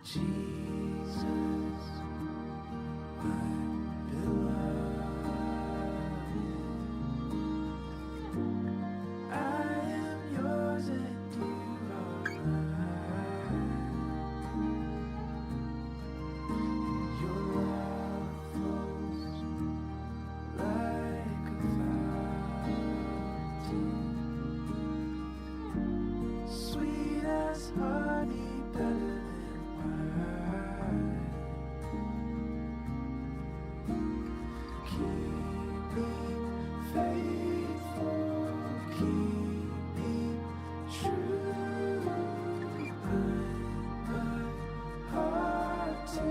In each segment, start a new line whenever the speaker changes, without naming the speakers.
Jesus, my beloved. I am yours and you are mine. Your love flows like a fountain, sweet as honey, better than wine. Keep me faithful, keep me true. Bind my heart to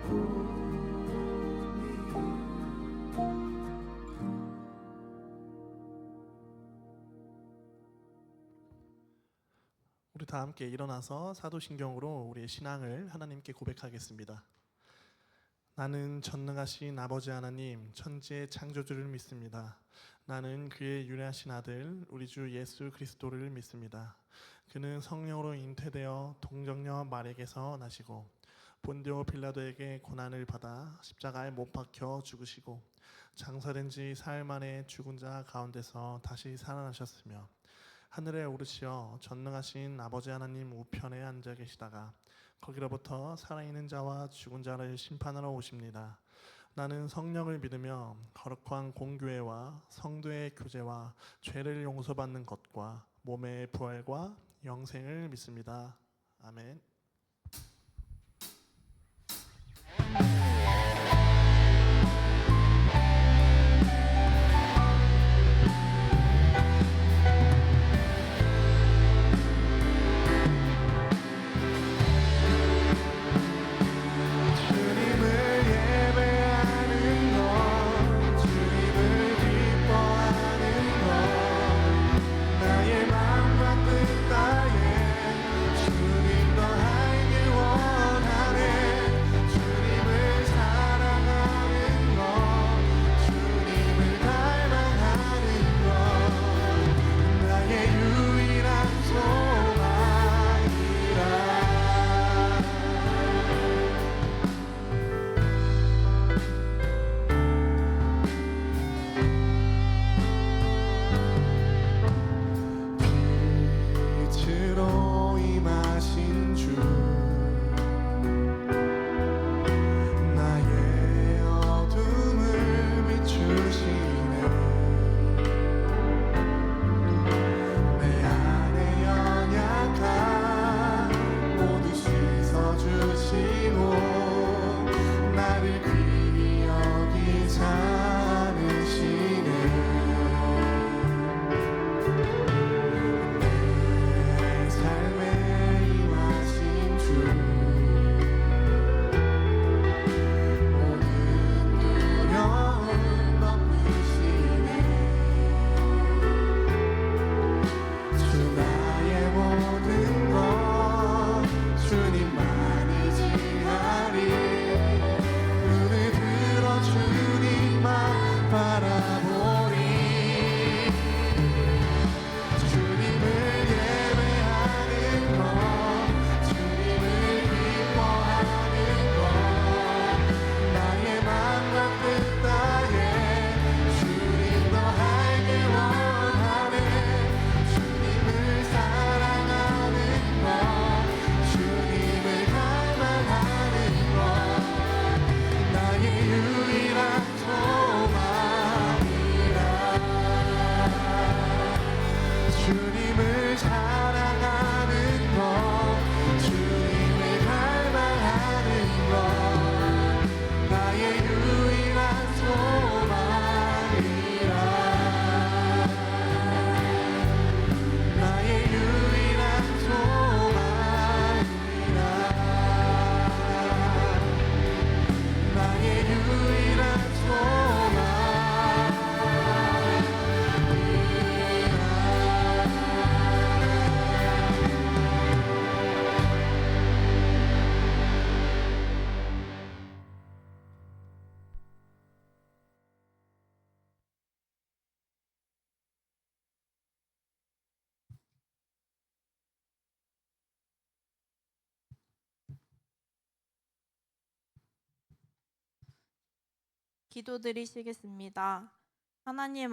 only you.
우리 다 함께 일어나서 사도신경으로 우리의 신앙을 하나님께 고백하겠습니다. 나는 전능하신 아버지 하나님, 천지의 창조주를 믿습니다. 나는 그의 유일하신 아들, 우리 주 예수 그리스도를 믿습니다. 그는 성령으로 잉태되어 동정녀 마리에게서 나시고 본디오 빌라도에게 고난을 받아 십자가에 못 박혀 죽으시고 장사된 지 사흘 만에 죽은 자 가운데서 다시 살아나셨으며 하늘에 오르시어 전능하신 아버지 하나님 우편에 앉아 계시다가 거기로부터 살아있는 자와 죽은 자를 심판하러 오십니다. 나는 성령을 믿으며 거룩한 공교회와 성도의 교제와 죄를 용서받는 것과 몸의 부활과 영생을 믿습니다. 아멘.
주님을 예배하는 것, 주님을 기뻐하는 것, 나의 마음과 뜻 다해 주님과
기도드리시겠습니다. 하나님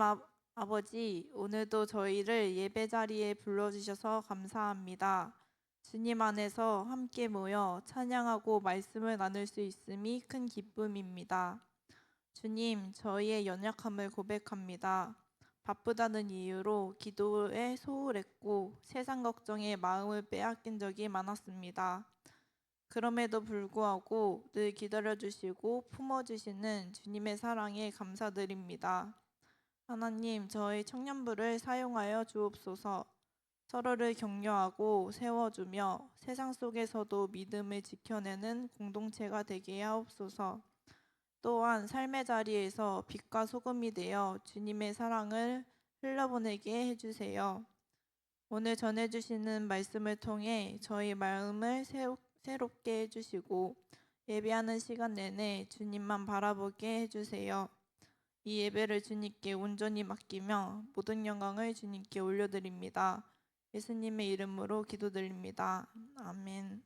아버지, 오늘도 저희를 예배 자리에 불러주셔서 감사합니다. 주님 안에서 함께 모여 찬양하고 말씀을 나눌 수 있음이 큰 기쁨입니다. 주님, 저희의 연약함을 고백합니다. 바쁘다는 이유로 기도에 소홀했고 세상 걱정에 마음을 빼앗긴 적이 많았습니다. 그럼에도 불구하고 늘 기다려주시고 품어주시는 주님의 사랑에 감사드립니다. 하나님, 저희 청년부를 사용하여 주옵소서. 서로를 격려하고 세워주며 세상 속에서도 믿음을 지켜내는 공동체가 되게 하옵소서. 또한 삶의 자리에서 빛과 소금이 되어 주님의 사랑을 흘려보내게 해주세요. 오늘 전해주시는 말씀을 통해 저희 마음을 새롭게 해주시고 예배하는 시간 내내 주님만 바라보게 해주세요. 이 예배를 주님께 온전히 맡기며 모든 영광을 주님께 올려드립니다. 예수님의 이름으로 기도드립니다. 아멘.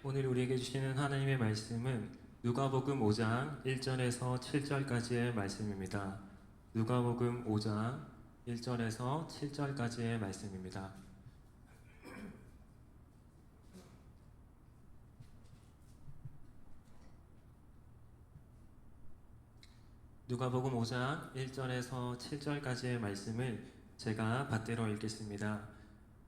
오늘 우리에게 주시는 하나님의 말씀은 누가복음 5장 1절에서 7절까지의 말씀입니다. 누가복음 5장 1절에서 7절까지의 말씀입니다. 누가복음 5장 1절에서 7절까지의 말씀을 제가 받들어 읽겠습니다.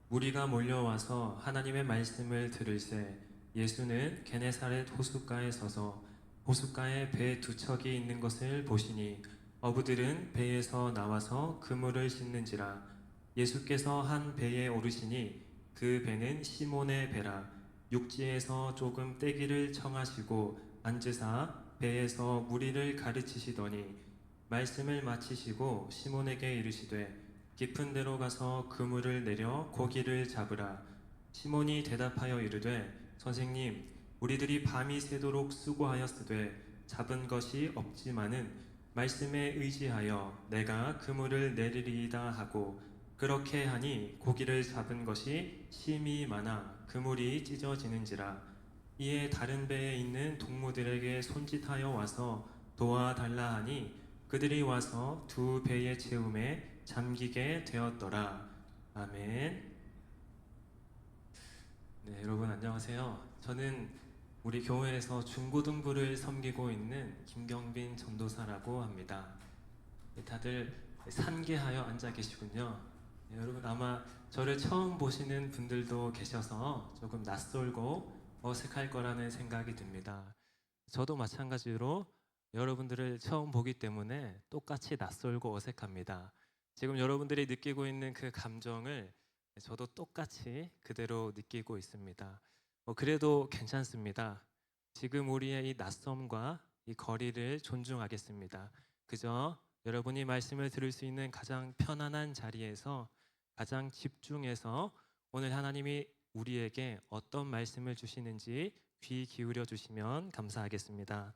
무리가 몰려와서 하나님의 말씀을 들을새 예수는 게네사렛 호숫가에 서서 호숫가에 배 두 척이 있는 것을 보시니 어부들은 배에서 나와서 그물을 씻는지라. 예수께서 한 배에 오르시니 그 배는 시몬의 배라. 육지에서 조금 떼기를 청하시고 앉으사 배에서 무리를 가르치시더니 말씀을 마치시고 시몬에게 이르시되 깊은 데로 가서 그물을 내려 고기를 잡으라. 시몬이 대답하여 이르되 선생님, 우리들이 밤이 새도록 수고하였으되 잡은 것이 없지만은 말씀에 의지하여 내가 그물을 내리리이다 하고 그렇게 하니 고기를 잡은 것이 심히 많아 그물이 찢어지는지라. 이에 다른 배에 있는 동무들에게 손짓하여 와서 도와달라 하니 그들이 와서 두 배의 채움에 잠기게 되었더라. 아멘. 네, 여러분 안녕하세요. 저는 우리 교회에서 중고등부를 섬기고 있는 김경빈 전도사라고 합니다. 네, 다들 산계하여 앉아 계시군요. 네, 여러분 아마 저를 처음 보시는 분들도 계셔서 조금 낯설고 어색할 거라는 생각이 듭니다. 저도 마찬가지로 여러분들을 처음 보기 때문에 똑같이 낯설고 어색합니다. 지금 여러분들이 느끼고 있는 그 감정을 저도 똑같이 그대로 느끼고 있습니다. 그래도 괜찮습니다. 지금 우리의 이 낯섦과 이 거리를 존중하겠습니다. 그저 여러분이 말씀을 들을 수 있는 가장 편안한 자리에서 가장 집중해서 오늘 하나님이 우리에게 어떤 말씀을 주시는지 귀 기울여 주시면 감사하겠습니다.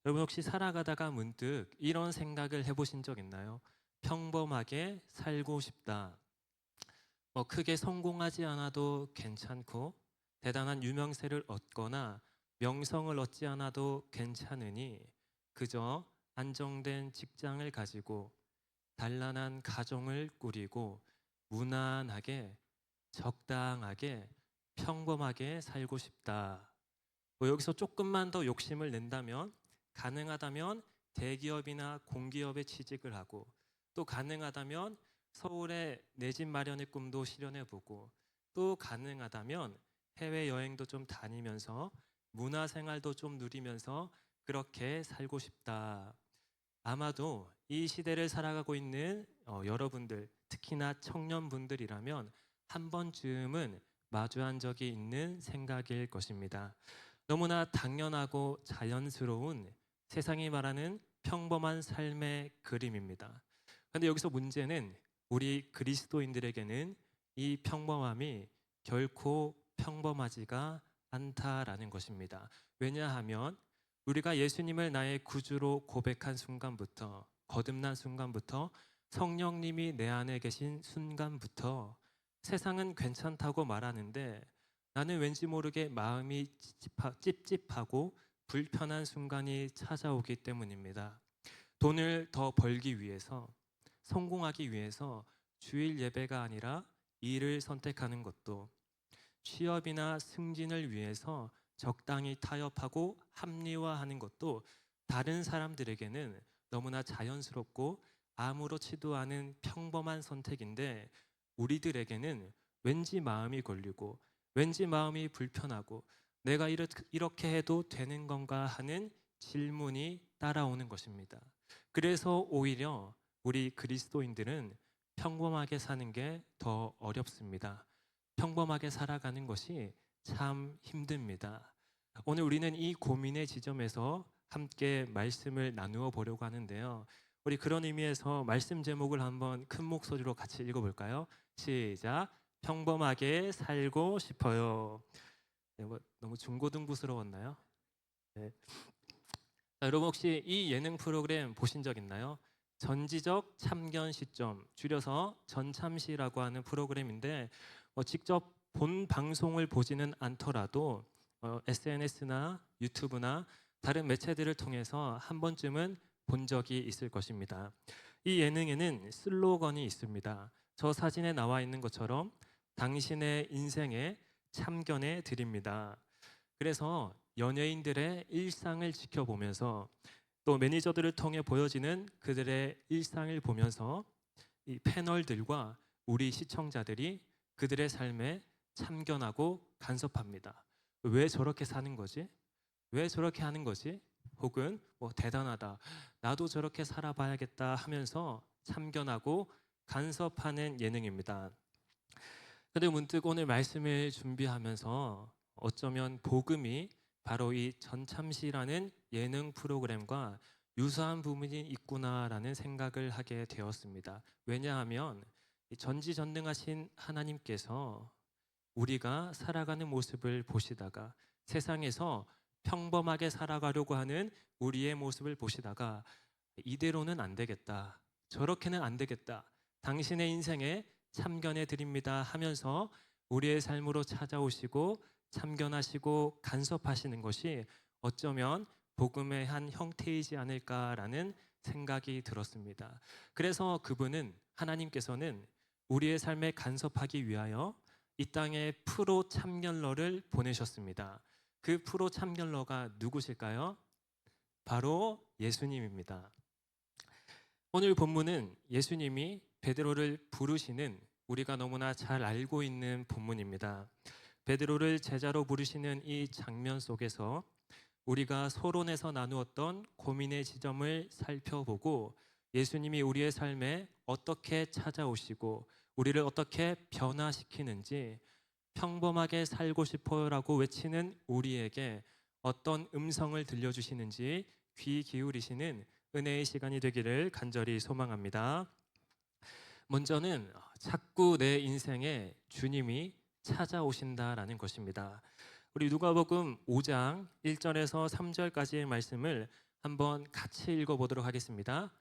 여러분 혹시 살아가다가 문득 이런 생각을 해보신 적 있나요? 평범하게 살고 싶다. 크게 성공하지 않아도 괜찮고 대단한 유명세를 얻거나 명성을 얻지 않아도 괜찮으니 그저 안정된 직장을 가지고 단란한 가정을 꾸리고 무난하게 적당하게 평범하게 살고 싶다. 여기서 조금만 더 욕심을 낸다면 가능하다면 대기업이나 공기업에 취직을 하고 또 가능하다면 서울에 내 집 마련의 꿈도 실현해보고 또 가능하다면 해외여행도 좀 다니면서 문화생활도 좀 누리면서 그렇게 살고 싶다. 아마도 이 시대를 살아가고 있는 여러분들, 특히나 청년분들이라면 한 번쯤은 마주한 적이 있는 생각일 것입니다. 너무나 당연하고 자연스러운 세상이 말하는 평범한 삶의 그림입니다. 그런데 여기서 문제는 우리 그리스도인들에게는 이 평범함이 결코 평범하지가 않다라는 것입니다. 왜냐하면 우리가 예수님을 나의 구주로 고백한 순간부터, 거듭난 순간부터, 성령님이 내 안에 계신 순간부터 세상은 괜찮다고 말하는데 나는 왠지 모르게 마음이 찝찝하고 불편한 순간이 찾아오기 때문입니다. 돈을 더 벌기 위해서, 성공하기 위해서 주일 예배가 아니라 일을 선택하는 것도, 취업이나 승진을 위해서 적당히 타협하고 합리화하는 것도 다른 사람들에게는 너무나 자연스럽고 아무렇지도 않은 평범한 선택인데 우리들에게는 왠지 마음이 걸리고 왠지 마음이 불편하고 내가 이렇게 해도 되는 건가 하는 질문이 따라오는 것입니다. 그래서 오히려 우리 그리스도인들은 평범하게 사는 게 더 어렵습니다. 평범하게 살아가는 것이 참 힘듭니다. 오늘 우리는 이 고민의 지점에서 함께 말씀을 나누어 보려고 하는데요. 우리 그런 의미에서 말씀 제목을 한번 큰 목소리로 같이 읽어볼까요? 시작. 평범하게 살고 싶어요. 네, 너무 중고등부스러웠나요? 네. 자, 여러분 혹시 이 예능 프로그램 보신 적 있나요? 전지적 참견 시점, 줄여서 전참시라고 하는 프로그램인데 직접 본 방송을 보지는 않더라도 SNS나 유튜브나 다른 매체들을 통해서 한 번쯤은 본 적이 있을 것입니다. 이 예능에는 슬로건이 있습니다. 저 사진에 나와 있는 것처럼 당신의 인생에 참견해 드립니다. 그래서 연예인들의 일상을 지켜보면서 또 매니저들을 통해 보여지는 그들의 일상을 보면서 이 패널들과 우리 시청자들이 그들의 삶에 참견하고 간섭합니다. 왜 저렇게 사는 거지? 왜 저렇게 하는 거지? 혹은 대단하다. 나도 저렇게 살아봐야겠다 하면서 참견하고 간섭하는 예능입니다. 그런데 문득 오늘 말씀을 준비하면서 어쩌면 복음이 바로 이 전참시라는 예능 프로그램과 유사한 부분이 있구나라는 생각을 하게 되었습니다. 왜냐하면 전지전능하신 하나님께서 우리가 살아가는 모습을 보시다가 세상에서 평범하게 살아가려고 하는 우리의 모습을 보시다가 이대로는 안 되겠다. 저렇게는 안 되겠다. 당신의 인생에 참견해 드립니다 하면서 우리의 삶으로 찾아오시고 참견하시고 간섭하시는 것이 어쩌면 복음의 한 형태이지 않을까라는 생각이 들었습니다. 그래서 그분은 하나님께서는 우리의 삶에 간섭하기 위하여 이 땅에 프로 참견러를 보내셨습니다. 그 프로 참견러가 누구실까요? 바로 예수님입니다. 오늘 본문은 예수님이 베드로를 부르시는 우리가 너무나 잘 알고 있는 본문입니다. 베드로를 제자로 부르시는 이 장면 속에서 우리가 서론에서 나누었던 고민의 지점을 살펴보고 예수님이 우리의 삶에 어떻게 찾아오시고 우리를 어떻게 변화시키는지 평범하게 살고 싶어요라고 외치는 우리에게 어떤 음성을 들려주시는지 귀 기울이시는 은혜의 시간이 되기를 간절히 소망합니다. 먼저는 자꾸 내 인생에 주님이 찾아오신다라는 것입니다. 우리 누가복음 5장 1절에서 3절까지의 말씀을 한번 같이 읽어보도록 하겠습니다.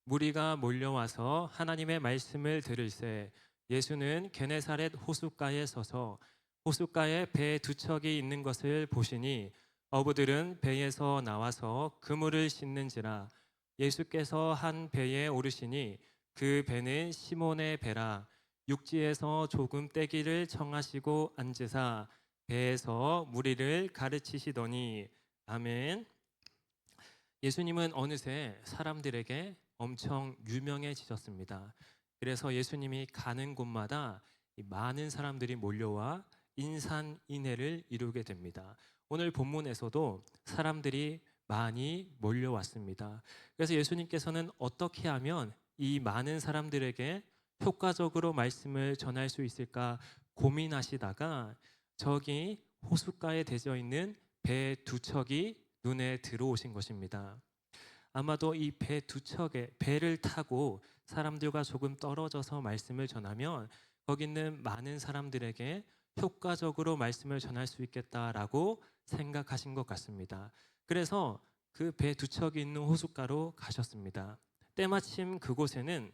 무리가 몰려와서 하나님의 말씀을 들을새 예수는 게네사렛 호숫가에 서서 호숫가에 배 두 척이 있는 것을 보시니 어부들은 배에서 나와서 그물을 씻는지라. 예수께서 한 배에 오르시니 그 배는 시몬의 배라. 육지에서 조금 떼기를 청하시고 앉으사 배에서 무리를 가르치시더니. 아멘. 예수님은 어느새 사람들에게 엄청 유명해지셨습니다. 그래서 예수님이 가는 곳마다 많은 사람들이 몰려와 인산인해를 이루게 됩니다. 오늘 본문에서도 사람들이 많이 몰려왔습니다. 그래서 예수님께서는 어떻게 하면 이 많은 사람들에게 효과적으로 말씀을 전할 수 있을까 고민하시다가 저기 호숫가에 대져 있는 배 두 척이 눈에 들어오신 것입니다. 아마도 이 배 두 척의 배를 타고 사람들과 조금 떨어져서 말씀을 전하면 거기 있는 많은 사람들에게 효과적으로 말씀을 전할 수 있겠다라고 생각하신 것 같습니다. 그래서 그 배 두 척이 있는 호숫가로 가셨습니다. 때마침 그곳에는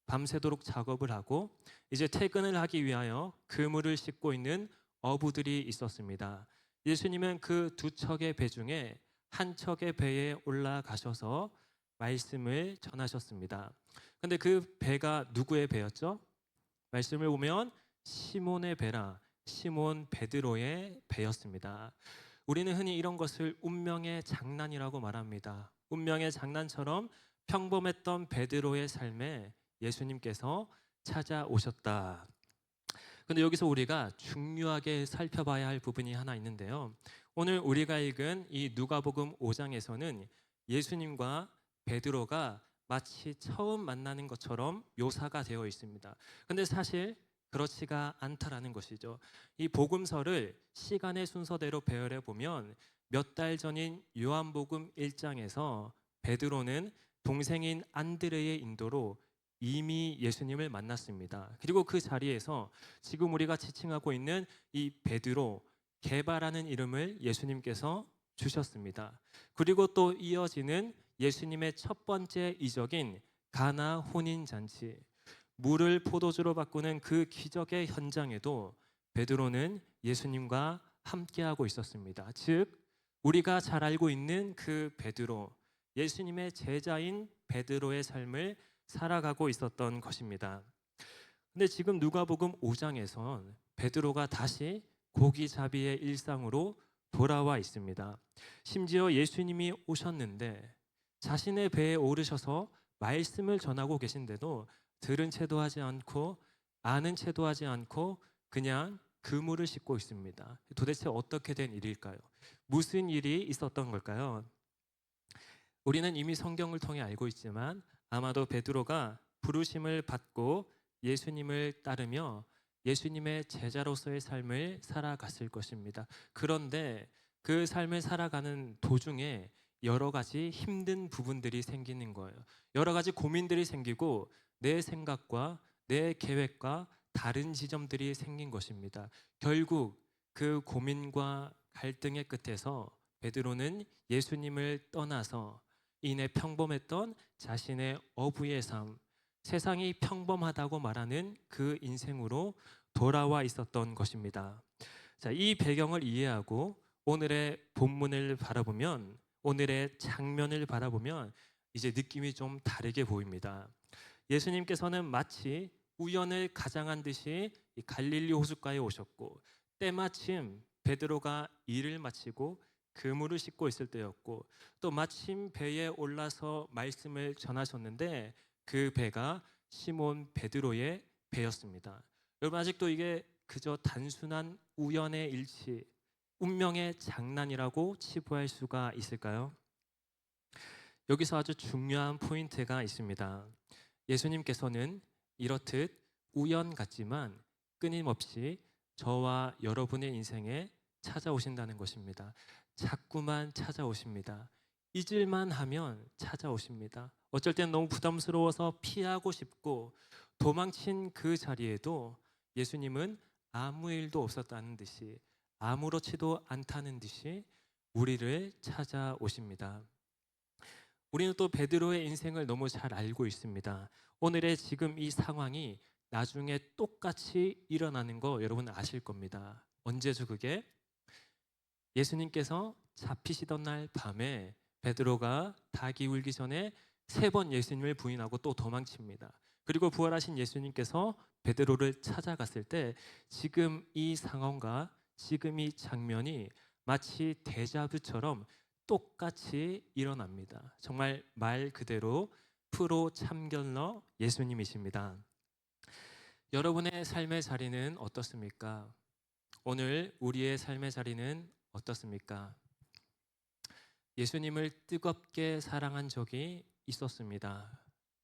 밤새도록 작업을 하고 이제 퇴근을 하기 위하여 그물을 싣고 있는 어부들이 있었습니다. 예수님은 그 두 척의 배 중에 한 척의 배에 올라가셔서 말씀을 전하셨습니다. 근데 그 배가 누구의 배였죠? 말씀을 보면 시몬의 배라, 시몬 베드로의 배였습니다. 우리는 흔히 이런 것을 운명의 장난이라고 말합니다. 운명의 장난처럼 평범했던 베드로의 삶에 예수님께서 찾아오셨다. 근데 여기서 우리가 중요하게 살펴봐야 할 부분이 하나 있는데요. 오늘 우리가 읽은 이 누가복음 5장에서는 예수님과 베드로가 마치 처음 만나는 것처럼 묘사가 되어 있습니다. 근데 사실 그렇지가 않다라는 것이죠. 이 복음서를 시간의 순서대로 배열해 보면 몇 달 전인 요한복음 1장에서 베드로는 동생인 안드레의 인도로 이미 예수님을 만났습니다. 그리고 그 자리에서 지금 우리가 지칭하고 있는 이 베드로, 게바라는 이름을 예수님께서 주셨습니다. 그리고 또 이어지는 예수님의 첫 번째 이적인 가나 혼인 잔치, 물을 포도주로 바꾸는 그 기적의 현장에도 베드로는 예수님과 함께하고 있었습니다. 즉 우리가 잘 알고 있는 그 베드로, 예수님의 제자인 베드로의 삶을 살아가고 있었던 것입니다. 근데 지금 누가복음 5장에선 베드로가 다시 고기잡이의 일상으로 돌아와 있습니다. 심지어 예수님이 오셨는데 자신의 배에 오르셔서 말씀을 전하고 계신데도 들은 채도 하지 않고 아는 채도 하지 않고 그냥 그물을 싣고 있습니다. 도대체 어떻게 된 일일까요? 무슨 일이 있었던 걸까요? 우리는 이미 성경을 통해 알고 있지만 아마도 베드로가 부르심을 받고 예수님을 따르며 예수님의 제자로서의 삶을 살아갔을 것입니다. 그런데 그 삶을 살아가는 도중에 여러 가지 힘든 부분들이 생기는 거예요. 여러 가지 고민들이 생기고 내 생각과 내 계획과 다른 지점들이 생긴 것입니다. 결국 그 고민과 갈등의 끝에서 베드로는 예수님을 떠나서 이내 평범했던 자신의 어부의 삶, 세상이 평범하다고 말하는 그 인생으로 돌아와 있었던 것입니다. 자, 이 배경을 이해하고 오늘의 본문을 바라보면, 오늘의 장면을 바라보면 이제 느낌이 좀 다르게 보입니다. 예수님께서는 마치 우연을 가장한 듯이 이 갈릴리 호숫가에 오셨고 때마침 베드로가 일을 마치고 그물을 싣고 있을 때였고 또 마침 배에 올라서 말씀을 전하셨는데 그 배가 시몬 베드로의 배였습니다. 여러분 아직도 이게 그저 단순한 우연의 일치, 운명의 장난이라고 치부할 수가 있을까요? 여기서 아주 중요한 포인트가 있습니다. 예수님께서는 이렇듯 우연 같지만 끊임없이 저와 여러분의 인생에 찾아오신다는 것입니다. 자꾸만 찾아오십니다. 잊을만 하면 찾아오십니다. 어쩔 땐 너무 부담스러워서 피하고 싶고 도망친 그 자리에도 예수님은 아무 일도 없었다는 듯이 아무렇지도 않다는 듯이 우리를 찾아오십니다. 우리는 또 베드로의 인생을 너무 잘 알고 있습니다. 오늘의 지금 이 상황이 나중에 똑같이 일어나는 거 여러분 아실 겁니다. 언제죠 그게? 예수님께서 잡히시던 날 밤에 베드로가 닭이 울기 전에 3번 예수님을 부인하고 또 도망칩니다. 그리고 부활하신 예수님께서 베드로를 찾아갔을 때 지금 이 상황과 지금 이 장면이 마치 데자뷰처럼 똑같이 일어납니다. 정말 말 그대로 프로 참견러 예수님이십니다. 여러분의 삶의 자리는 어떻습니까? 오늘 우리의 삶의 자리는 어떻습니까? 예수님을 뜨겁게 사랑한 적이 있었습니다.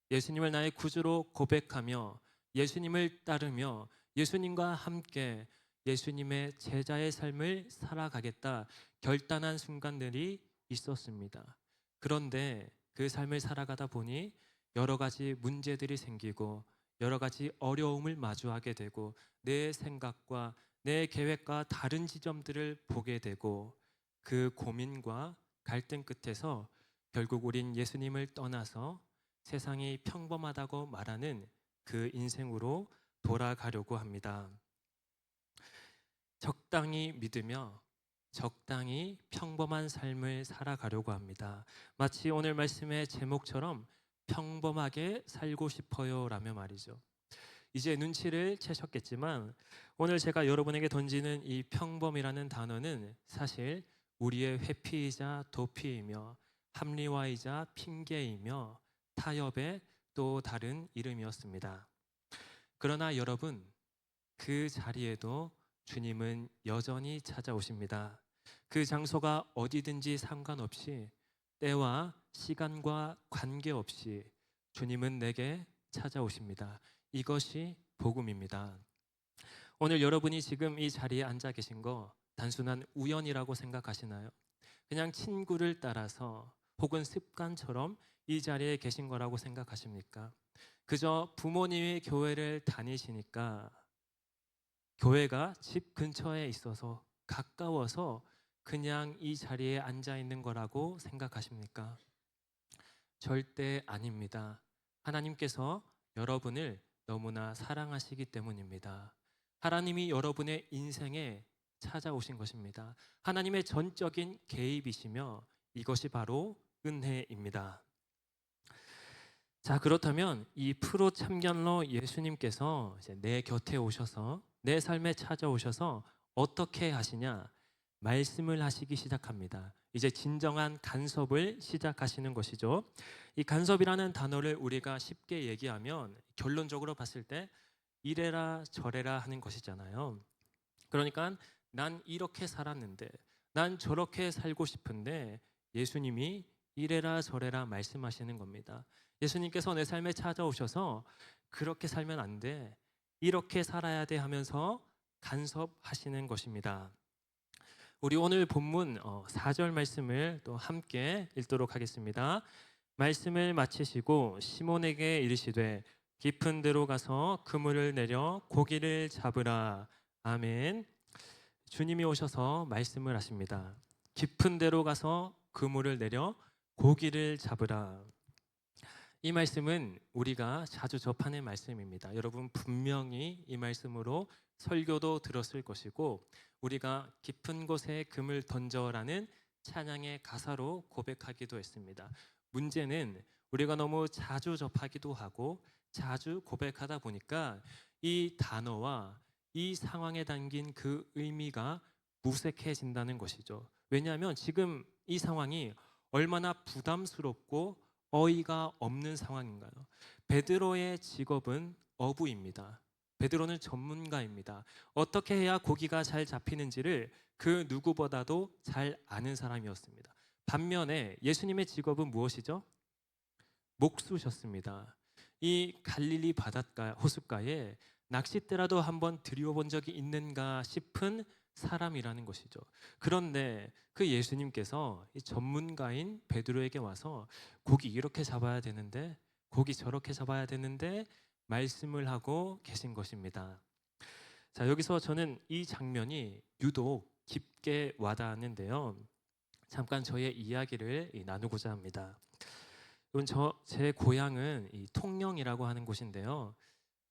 예수님을 나의 구주로 고백하며 예수님을 따르며 예수님과 함께 예수님의 제자의 삶을 살아가겠다 결단한 순간들이 있었습니다. 그런데 그 삶을 살아가다 보니 여러 가지 문제들이 생기고 여러 가지 어려움을 마주하게 되고 내 생각과 내 계획과 다른 지점들을 보게 되고 그 고민과 갈등 끝에서 결국 우린 예수님을 떠나서 세상이 평범하다고 말하는 그 인생으로 돌아가려고 합니다. 적당히 믿으며 적당히 평범한 삶을 살아가려고 합니다. 마치 오늘 말씀의 제목처럼 평범하게 살고 싶어요 라며 말이죠. 이제 눈치를 채셨겠지만 오늘 제가 여러분에게 던지는 이 평범이라는 단어는 사실 우리의 회피이자 도피이며 합리화이자 핑계이며 타협의 또 다른 이름이었습니다. 그러나 여러분, 그 자리에도 주님은 여전히 찾아오십니다. 그 장소가 어디든지 상관없이 때와 시간과 관계없이 주님은 내게 찾아오십니다. 이것이 복음입니다. 오늘 여러분이 지금 이 자리에 앉아 계신 거 단순한 우연이라고 생각하시나요? 그냥 친구를 따라서 혹은 습관처럼 이 자리에 계신 거라고 생각하십니까? 그저 부모님이 교회를 다니시니까 교회가 집 근처에 있어서 가까워서 그냥 이 자리에 앉아 있는 거라고 생각하십니까? 절대 아닙니다. 하나님께서 여러분을 너무나 사랑하시기 때문입니다. 하나님이 여러분의 인생에 찾아오신 것입니다. 하나님의 전적인 개입이시며 이것이 바로 은혜입니다. 자, 그렇다면 이 프로 참견러 예수님께서 이제 내 곁에 오셔서 내 삶에 찾아오셔서 어떻게 하시냐? 말씀을 하시기 시작합니다. 이제 진정한 간섭을 시작하시는 것이죠. 이 간섭이라는 단어를 우리가 쉽게 얘기하면 결론적으로 봤을 때 이래라 저래라 하는 것이잖아요. 그러니까 난 이렇게 살았는데 난 저렇게 살고 싶은데 예수님이 이래라 저래라 말씀하시는 겁니다. 예수님께서 내 삶에 찾아오셔서 그렇게 살면 안 돼, 이렇게 살아야 돼 하면서 간섭하시는 것입니다. 우리 오늘 본문 4절 말씀을 또 함께 읽도록 하겠습니다. 말씀을 마치시고 시몬에게 이르시되 깊은 데로 가서 그물을 내려 고기를 잡으라. 아멘. 주님이 오셔서 말씀을 하십니다. 깊은 데로 가서 그물을 내려 고기를 잡으라. 이 말씀은 우리가 자주 접하는 말씀입니다. 여러분 분명히 이 말씀으로 설교도 들었을 것이고 우리가 깊은 곳에 금을 던져라는 찬양의 가사로 고백하기도 했습니다. 문제는 우리가 너무 자주 접하기도 하고 자주 고백하다 보니까 이 단어와 이 상황에 담긴 그 의미가 무색해진다는 것이죠. 왜냐하면 지금 이 상황이 얼마나 부담스럽고 어이가 없는 상황인가요? 베드로의 직업은 어부입니다. 베드로는 전문가입니다. 어떻게 해야 고기가 잘 잡히는지를 그 누구보다도 잘 아는 사람이었습니다. 반면에 예수님의 직업은 무엇이죠? 목수셨습니다. 이 갈릴리 바닷가 호숫가에 낚싯대라도 한번 들여본 적이 있는가 싶은 사람이라는 것이죠. 그런데 그 예수님께서 이 전문가인 베드로에게 와서 고기 이렇게 잡아야 되는데 고기 저렇게 잡아야 되는데 말씀을 하고 계신 것입니다. 자, 여기서 저는 이 장면이 유독 깊게 와닿았는데요. 잠깐 저의 이야기를 나누고자 합니다. 제 고향은 이 통영이라고 하는 곳인데요.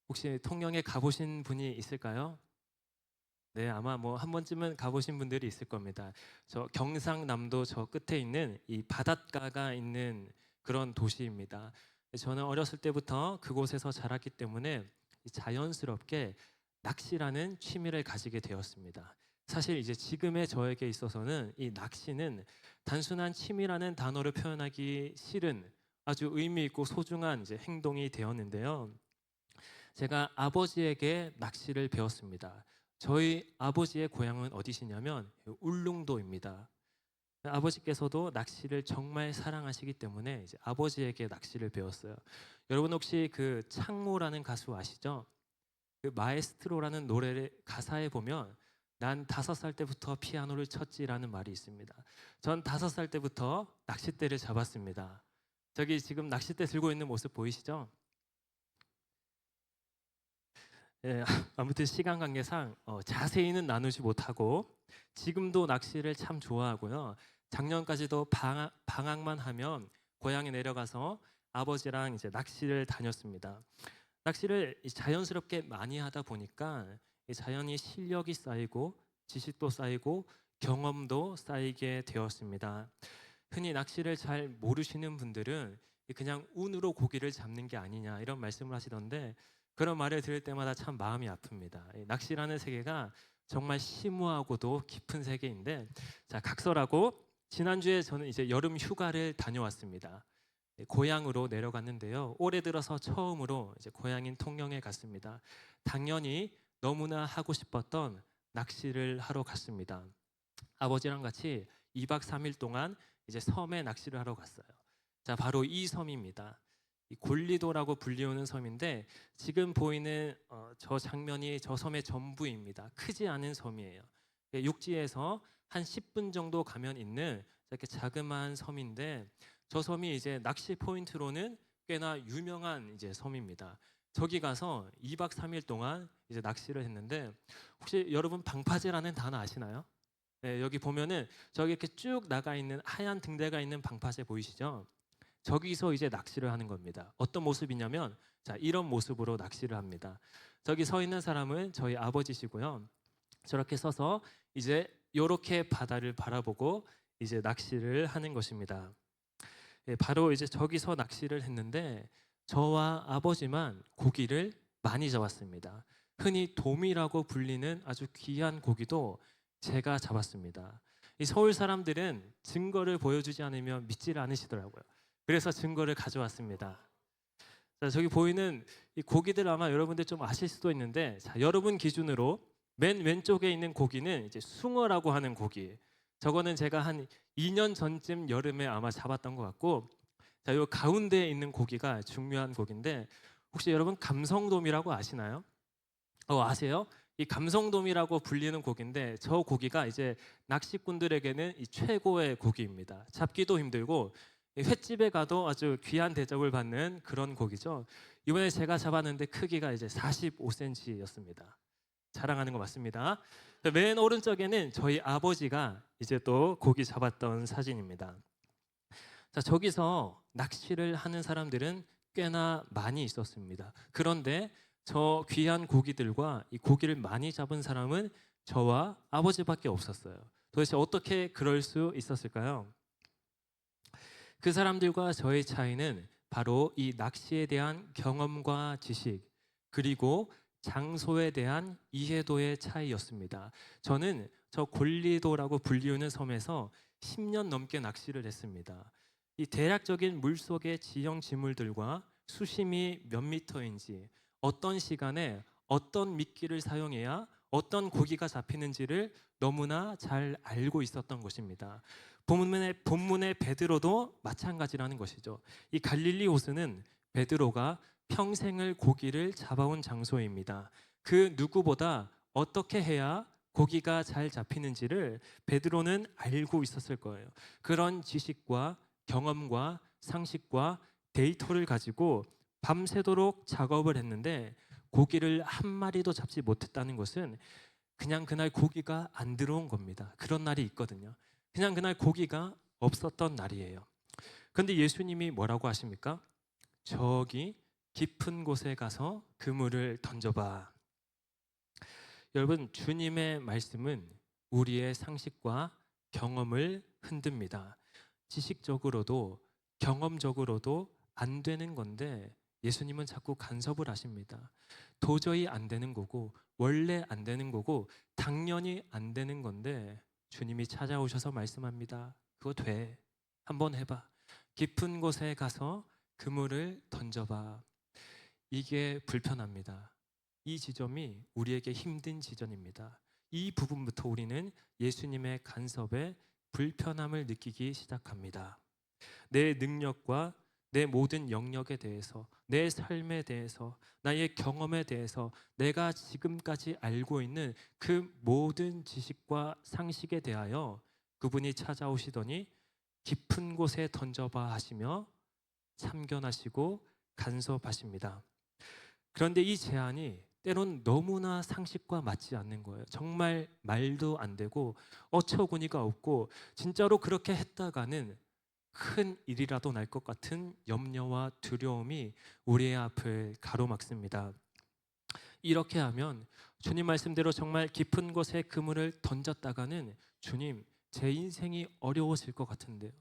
혹시 통영에 가보신 분이 있을까요? 네, 아마 뭐 한 번쯤은 가보신 분들이 있을 겁니다. 저 경상남도 저 끝에 있는 이 바닷가가 있는 그런 도시입니다. 저는 어렸을 때부터 그곳에서 자랐기 때문에 자연스럽게 낚시라는 취미를 가지게 되었습니다. 사실 이제 지금의 저에게 있어서는 이 낚시는 단순한 취미라는 단어를 표현하기 싫은 아주 의미 있고 소중한 이제 행동이 되었는데요. 제가 아버지에게 낚시를 배웠습니다. 저희 아버지의 고향은 어디시냐면 울릉도입니다. 아버지께서도 낚시를 정말 사랑하시기 때문에 이제 아버지에게 낚시를 배웠어요. 여러분 혹시 그 창모라는 가수 아시죠? 그 마에스트로라는 노래의 가사에 보면 난 5살 때부터 피아노를 쳤지라는 말이 있습니다. 전 5살 때부터 낚싯대를 잡았습니다. 저기 지금 낚싯대 들고 있는 모습 보이시죠? 예, 아무튼 시간 관계상 자세히는 나누지 못하고 지금도 낚시를 참 좋아하고요. 작년까지도 방학만 하면 고향에 내려가서 아버지랑 이제 낚시를 다녔습니다. 낚시를 자연스럽게 많이 하다 보니까 자연히 실력이 쌓이고 지식도 쌓이고 경험도 쌓이게 되었습니다. 흔히 낚시를 잘 모르시는 분들은 그냥 운으로 고기를 잡는 게 아니냐 이런 말씀을 하시던데 그런 말을 들을 때마다 참 마음이 아픕니다. 이 낚시라는 세계가 정말 심오하고도 깊은 세계인데 자, 각설하고 지난주에 저는 이제 여름 휴가를 다녀왔습니다. 고향으로 내려갔는데요. 올해 들어서 처음으로 이제 고향인 통영에 갔습니다. 당연히 너무나 하고 싶었던 낚시를 하러 갔습니다. 아버지랑 같이 2박 3일 동안 이제 섬에 낚시를 하러 갔어요. 자, 바로 이 섬입니다. 이 골리도라고 불리우는 섬인데 지금 보이는 저 장면이 저 섬의 전부입니다. 크지 않은 섬이에요. 육지에서 한 10분 정도 가면 있는 이렇게 자그마한 섬인데 저 섬이 이제 낚시 포인트로는 꽤나 유명한 이제 섬입니다. 저기 가서 2박 3일 동안 이제 낚시를 했는데 혹시 여러분 방파제라는 단어 아시나요? 네, 여기 보면은 저기 이렇게 쭉 나가 있는 하얀 등대가 있는 방파제 보이시죠? 저기서 이제 낚시를 하는 겁니다. 어떤 모습이냐면 자, 이런 모습으로 낚시를 합니다. 저기 서 있는 사람은 저희 아버지시고요. 저렇게 서서 이제 이렇게 바다를 바라보고 이제 낚시를 하는 것입니다. 예, 바로 이제 저기서 낚시를 했는데 저와 아버지만 고기를 많이 잡았습니다. 흔히 도미라고 불리는 아주 귀한 고기도 제가 잡았습니다. 이 서울 사람들은 증거를 보여주지 않으면 믿지를 않으시더라고요. 그래서 증거를 가져왔습니다. 자, 저기 보이는 이 고기들 아마 여러분들 좀 아실 수도 있는데 자, 여러분 기준으로 맨 왼쪽에 있는 고기는 이제 숭어라고 하는 고기. 저거는 제가 한 2년 전쯤 여름에 아마 잡았던 것 같고 자, 요 가운데에 있는 고기가 중요한 고기인데 혹시 여러분 감성돔이라고 아시나요? 아세요? 이 감성돔이라고 불리는 고기인데 저 고기가 이제 낚시꾼들에게는 이 최고의 고기입니다. 잡기도 힘들고 횟집에 가도 아주 귀한 대접을 받는 그런 고기죠. 이번에 제가 잡았는데 크기가 이제 45cm였습니다. 자랑하는 거 맞습니다. 맨 오른쪽에는 저희 아버지가 이제 또 고기 잡았던 사진입니다. 자, 저기서 낚시를 하는 사람들은 꽤나 많이 있었습니다. 그런데 저 귀한 고기들과 이 고기를 많이 잡은 사람은 저와 아버지밖에 없었어요. 도대체 어떻게 그럴 수 있었을까요? 그 사람들과 저의 차이는 바로 이 낚시에 대한 경험과 지식 그리고 장소에 대한 이해도의 차이였습니다. 저는 저 골리도라고 불리우는 섬에서 10년 넘게 낚시를 했습니다. 이 대략적인 물속의 지형 지물들과 수심이 몇 미터인지 어떤 시간에 어떤 미끼를 사용해야 어떤 고기가 잡히는지를 너무나 잘 알고 있었던 것입니다. 본문의 베드로도 마찬가지라는 것이죠. 이 갈릴리 호수는 베드로가 평생을 고기를 잡아온 장소입니다. 그 누구보다 어떻게 해야 고기가 잘 잡히는지를 베드로는 알고 있었을 거예요. 그런 지식과 경험과 상식과 데이터를 가지고 밤새도록 작업을 했는데 고기를 한 마리도 잡지 못했다는 것은 그냥 그날 고기가 안 들어온 겁니다. 그런 날이 있거든요. 그냥 그날 고기가 없었던 날이에요. 그런데 예수님이 뭐라고 하십니까? 저기 깊은 곳에 가서 그물을 던져봐. 여러분, 주님의 말씀은 우리의 상식과 경험을 흔듭니다. 지식적으로도 경험적으로도 안 되는 건데 예수님은 자꾸 간섭을 하십니다. 도저히 안 되는 거고 원래 안 되는 거고 당연히 안 되는 건데 주님이 찾아오셔서 말씀합니다. 그거 돼. 한번 해봐. 깊은 곳에 가서 그물을 던져봐. 이게 불편합니다. 이 지점이 우리에게 힘든 지점입니다. 이 부분부터 우리는 예수님의 간섭에 불편함을 느끼기 시작합니다. 내 능력과 내 모든 영역에 대해서, 내 삶에 대해서, 나의 경험에 대해서 내가 지금까지 알고 있는 그 모든 지식과 상식에 대하여 그분이 찾아오시더니 깊은 곳에 던져봐 하시며 참견하시고 간섭하십니다. 그런데 이 제안이 때론 너무나 상식과 맞지 않는 거예요. 정말 말도 안 되고 어처구니가 없고 진짜로 그렇게 했다가는 큰 일이라도 날 것 같은 염려와 두려움이 우리의 앞을 가로막습니다. 이렇게 하면 주님 말씀대로 정말 깊은 곳에 그물을 던졌다가는 주님, 제 인생이 어려워질 것 같은데요.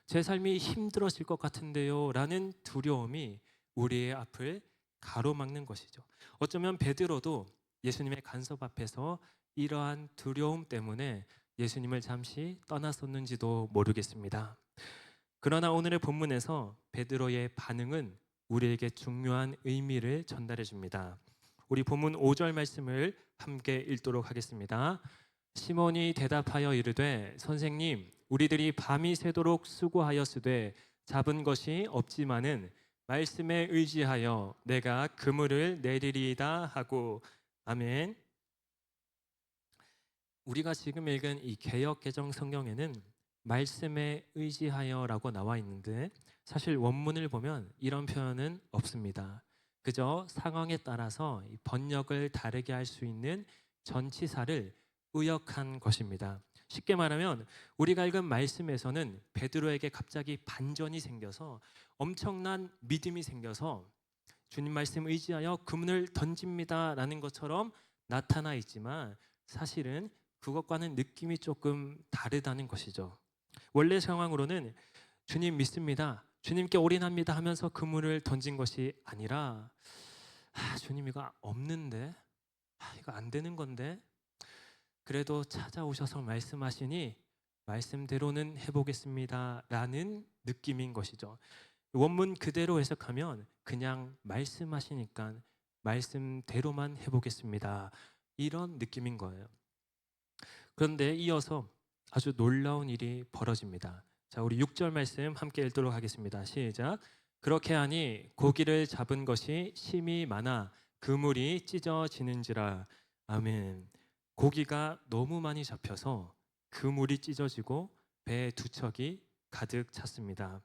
제 삶이 힘들어질 것 같은데요. 라는 두려움이 우리의 앞을 가로막는 것이죠. 어쩌면 베드로도 예수님의 간섭 앞에서 이러한 두려움 때문에 예수님을 잠시 떠났었는지도 모르겠습니다. 그러나 오늘의 본문에서 베드로의 반응은 우리에게 중요한 의미를 전달해 줍니다. 우리 본문 5절 말씀을 함께 읽도록 하겠습니다. 시몬이 대답하여 이르되 선생님, 우리들이 밤이 새도록 수고하였으되 잡은 것이 없지만은 말씀에 의지하여 내가 그물을 내리리이다 하고. 아멘. 우리가 지금 읽은 이 개역 개정 성경에는 말씀에 의지하여라고 나와 있는데 사실 원문을 보면 이런 표현은 없습니다. 그저 상황에 따라서 이 번역을 다르게 할 수 있는 전치사를 의역한 것입니다. 쉽게 말하면 우리가 읽은 말씀에서는 베드로에게 갑자기 반전이 생겨서 엄청난 믿음이 생겨서 주님 말씀 의지하여 그물을 던집니다라는 것처럼 나타나 있지만 사실은 그것과는 느낌이 조금 다르다는 것이죠. 원래 상황으로는 주님 믿습니다, 주님께 올인합니다 하면서 그물을 던진 것이 아니라 주님 이거 없는데, 이거 안 되는 건데 그래도 찾아오셔서 말씀하시니 말씀대로는 해보겠습니다 라는 느낌인 것이죠. 원문 그대로 해석하면 그냥 말씀하시니까 말씀대로만 해보겠습니다 이런 느낌인 거예요. 그런데 이어서 아주 놀라운 일이 벌어집니다. 자, 우리 6절 말씀 함께 읽도록 하겠습니다. 시작. 그렇게 하니 고기를 잡은 것이 심히 많아 그물이 찢어지는지라. 아멘. 고기가 너무 많이 잡혀서 그물이 찢어지고 배 두 척이 가득 찼습니다.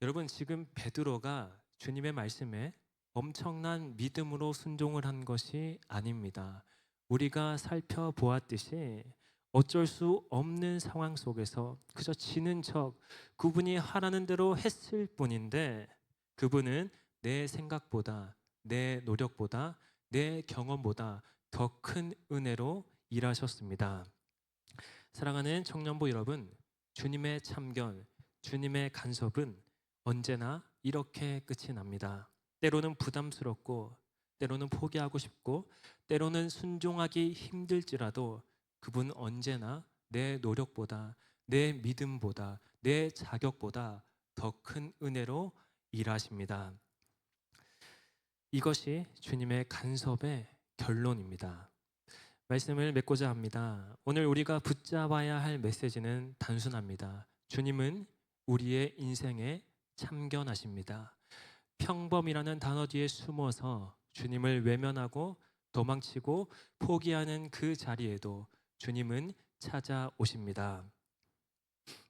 여러분, 지금 베드로가 주님의 말씀에 엄청난 믿음으로 순종을 한 것이 아닙니다. 우리가 살펴보았듯이 어쩔 수 없는 상황 속에서 그저 지는 척 그분이 하라는 대로 했을 뿐인데 그분은 내 생각보다, 내 노력보다, 내 경험보다 더 큰 은혜로 일하셨습니다. 사랑하는 청년부 여러분, 주님의 참견, 주님의 간섭은 언제나 이렇게 끝이 납니다. 때로는 부담스럽고, 때로는 포기하고 싶고, 때로는 순종하기 힘들지라도 그분 언제나 내 노력보다, 내 믿음보다, 내 자격보다 더 큰 은혜로 일하십니다. 이것이 주님의 간섭의 결론입니다. 말씀을 맺고자 합니다. 오늘 우리가 붙잡아야 할 메시지는 단순합니다. 주님은 우리의 인생에 참견하십니다. 평범이라는 단어 뒤에 숨어서 주님을 외면하고 도망치고 포기하는 그 자리에도 주님은 찾아오십니다.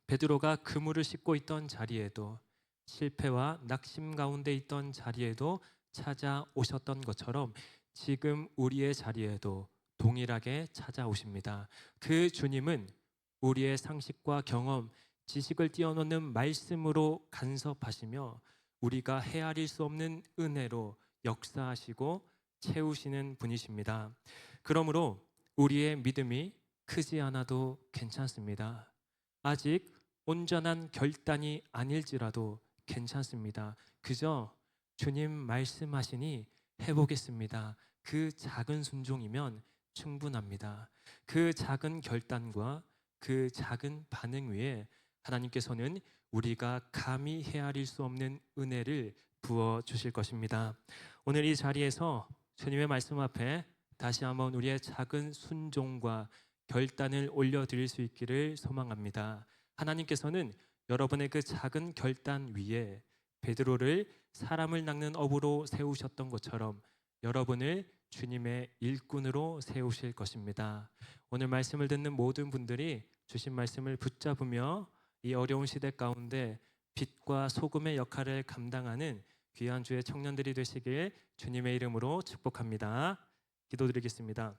베드로가 그물을 싣고 있던 자리에도, 실패와 낙심 가운데 있던 자리에도 찾아오셨던 것처럼 지금 우리의 자리에도 동일하게 찾아오십니다. 그 주님은 우리의 상식과 경험, 지식을 뛰어넘는 말씀으로 간섭하시며 우리가 헤아릴 수 없는 은혜로 역사하시고 채우시는 분이십니다. 그러므로 우리의 믿음이 크지 않아도 괜찮습니다. 아직 온전한 결단이 아닐지라도 괜찮습니다. 그저 주님 말씀하시니 해보겠습니다. 그 작은 순종이면 충분합니다. 그 작은 결단과 그 작은 반응 위에 하나님께서는 우리가 감히 헤아릴 수 없는 은혜를 부어 주실 것입니다. 오늘 이 자리에서 주님의 말씀 앞에 다시 한번 우리의 작은 순종과 결단을 올려드릴 수 있기를 소망합니다. 하나님께서는 여러분의 그 작은 결단 위에 베드로를 사람을 낚는 어부로 세우셨던 것처럼 여러분을 주님의 일꾼으로 세우실 것입니다. 오늘 말씀을 듣는 모든 분들이 주신 말씀을 붙잡으며 이 어려운 시대 가운데 빛과 소금의 역할을 감당하는 귀한 주의 청년들이 되시길 주님의 이름으로 축복합니다. 기도드리겠습니다.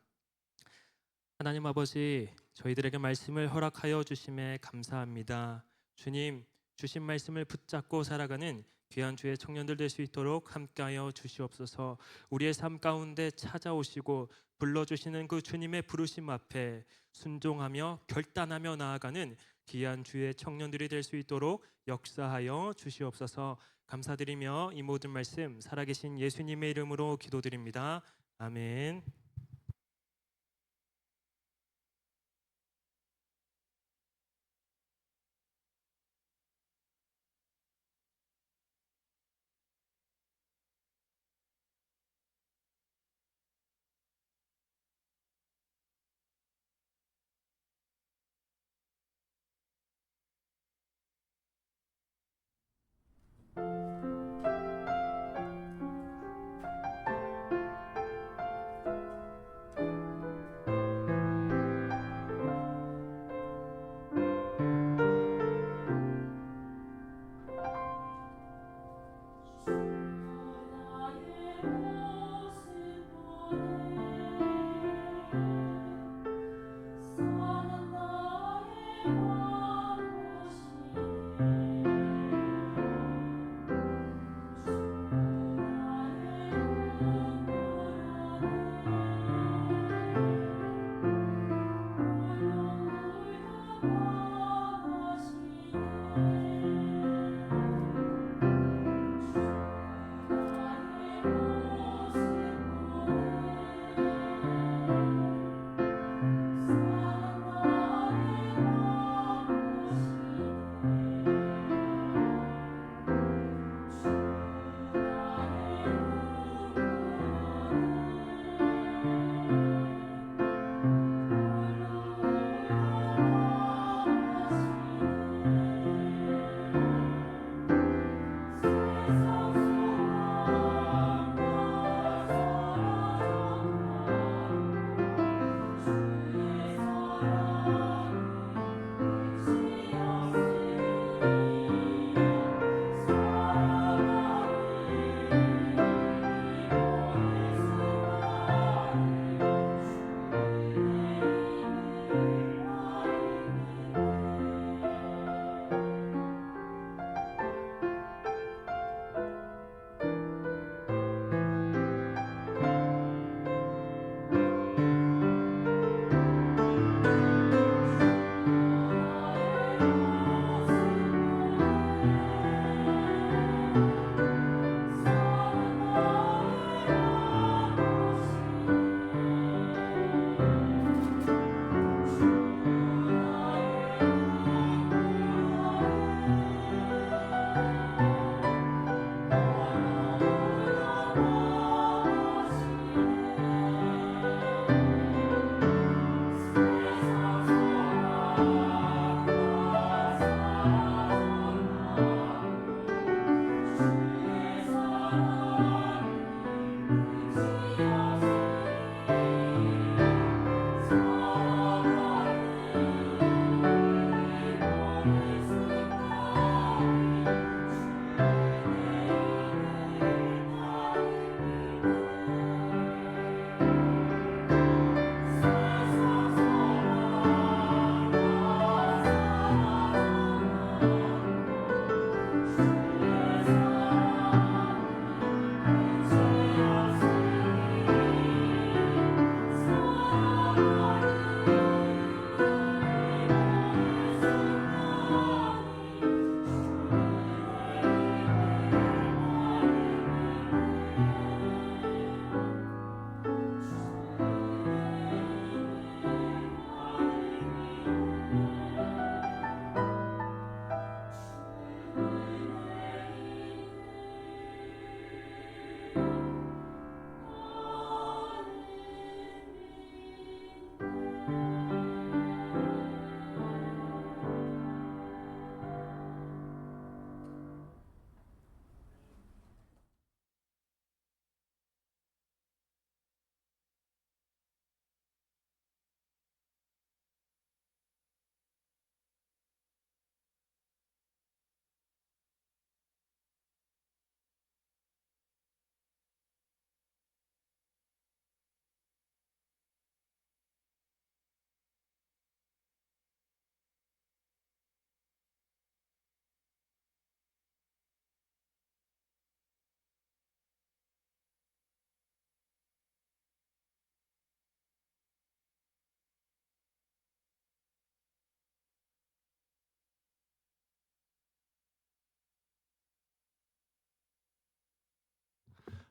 하나님 아버지, 저희들에게 말씀을 허락하여 주심에 감사합니다. 주님, 주신 말씀을 붙잡고 살아가는 귀한 주의 청년들 될 수 있도록 함께하여 주시옵소서. 우리의 삶 가운데 찾아오시고 불러주시는 그 주님의 부르심 앞에 순종하며 결단하며 나아가는 귀한 주의 청년들이 될 수 있도록 역사하여 주시옵소서. 감사드리며 이 모든 말씀 살아계신 예수님의 이름으로 기도드립니다. 아멘.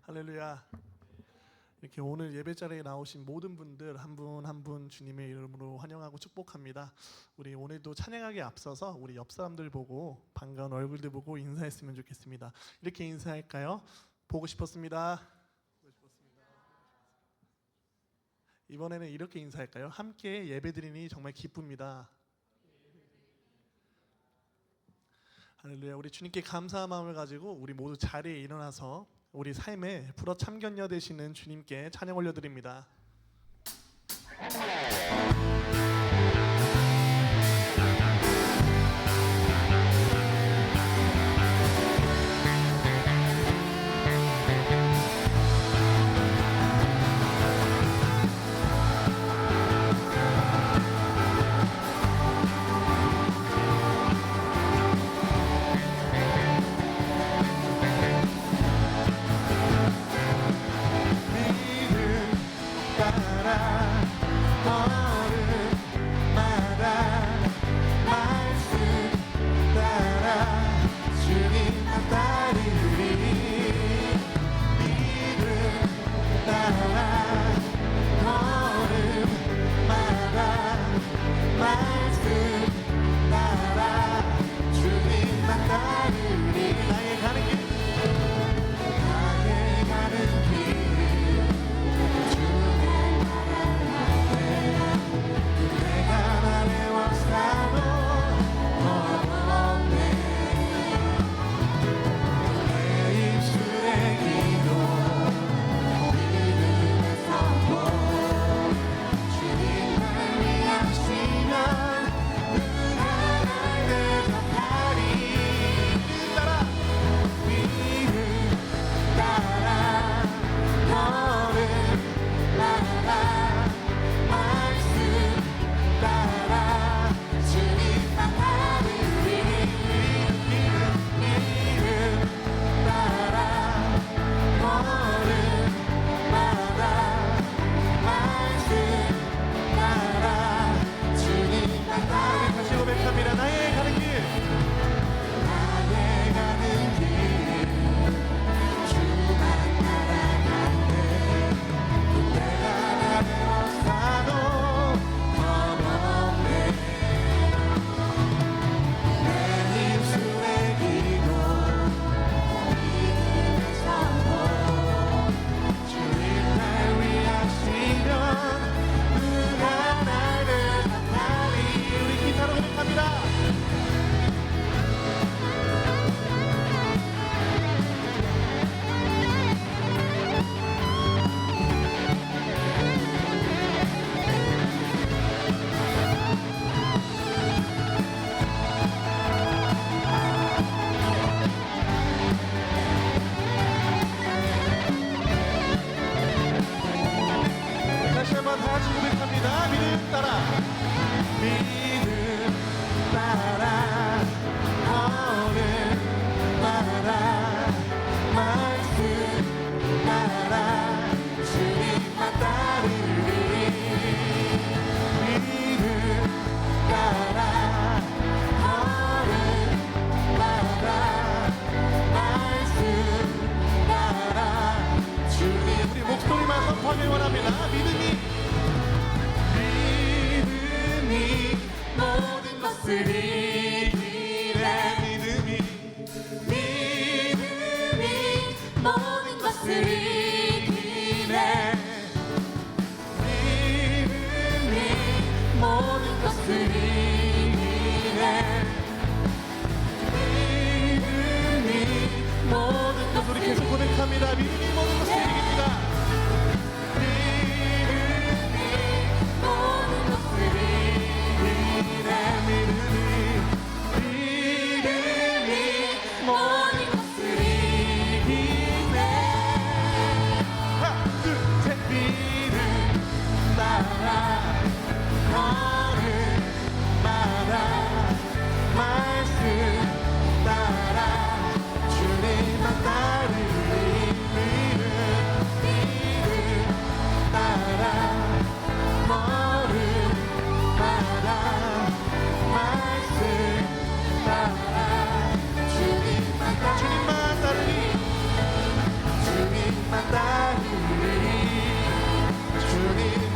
할렐루야. 이렇게 오늘 예배 자리에 나오신 모든 분들 한 분 한 분 주님의 이름으로 환영하고 축복합니다. 우리 오늘도 찬양하기에 앞서서 우리 옆 사람들 보고 반가운 얼굴들 보고 인사했으면 좋겠습니다. 이렇게 인사할까요? 보고 싶었습니다. 이번에는 이렇게 인사할까요? 함께 예배드리니 정말 기쁩니다. 할렐루야. 우리 주님께 감사한 마음을 가지고 우리 모두 자리에 일어나서 우리 삶에 불어 참견녀 되시는 주님께 찬양 올려드립니다.